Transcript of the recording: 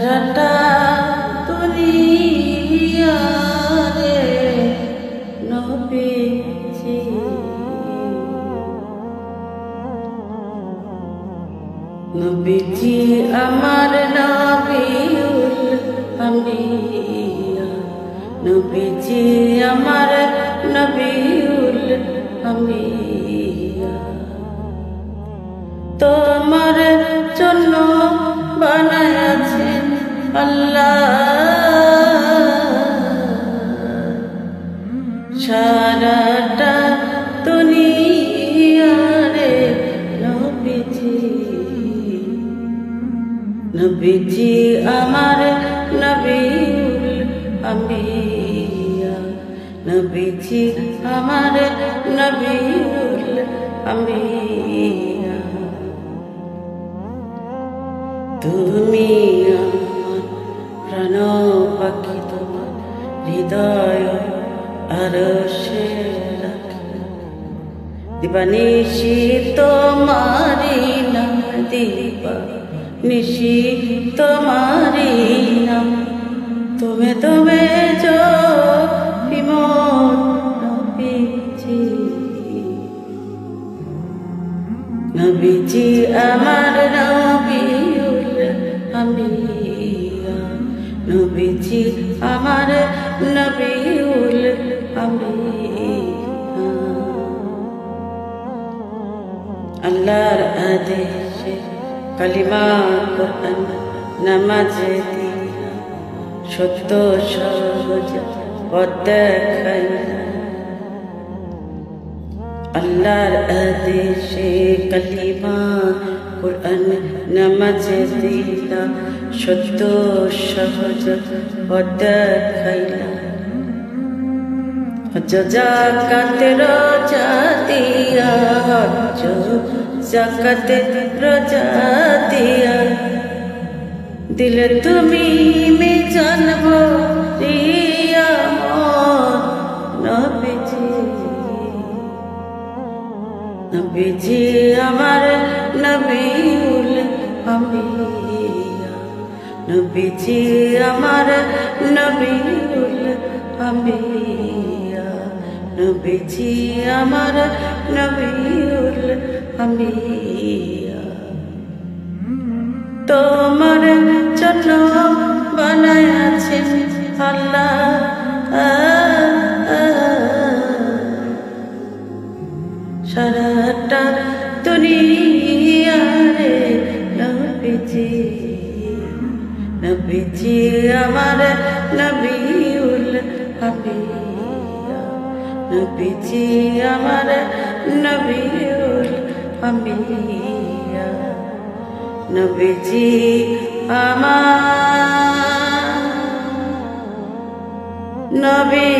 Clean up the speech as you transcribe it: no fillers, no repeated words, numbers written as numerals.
সারাটা দুনিয়ারে নবীজি নবীজি আমার নবীউল আম্বিয়া নবীজি আমার নবীউল আম্বিয়া তোমার জন্য বানায়াছেন আল্লাহ সারাটা দুনিয়ারে নবীজি নবীজি আমার নবীউল আম্বিয়া নবীজি আমার নবীউল আম্বিয়া তুমি আমার প্রাণ পাখি তোমার হৃদয় আরশে রাখি দিবানিশি তোমারি নাম দিবানিশি তোমারি নাম তুমি তুমি जो বিমোর নবীজি নবীজি আমার নবীউল আম্বিয়া নবীজি আমার নবীউল আম্বিয়া আল্লাহর আদেশে কালিমা কোরআন নামাজ দিলা সত্য সহজ পথ দেখাইলা আল্লাহর আদেশে কালিমা কোরআন নামাজ দিলা সত্য সহজ পথ দেখাইলা হজ যাকাত রোজা দিয়া হজ যাকাত রোজা দিয়া দিলে তুমি মিজান ভরিয়া মোর নবীজি নবীজি আমার নবীউল আম্বিয়া নবীজি আমার নবীউল আম্বিয়া নবীজি আমার নবীউল আম্বিয়া তোমার জন্য বানায়াছেন আল্লাহ সারাটা দুনিয়ারে নবীজি নবীজি আমার নবীউল আম্বিয়া নবীজি আমার নবীউল আম্বিয়া নবীজি আমার নবী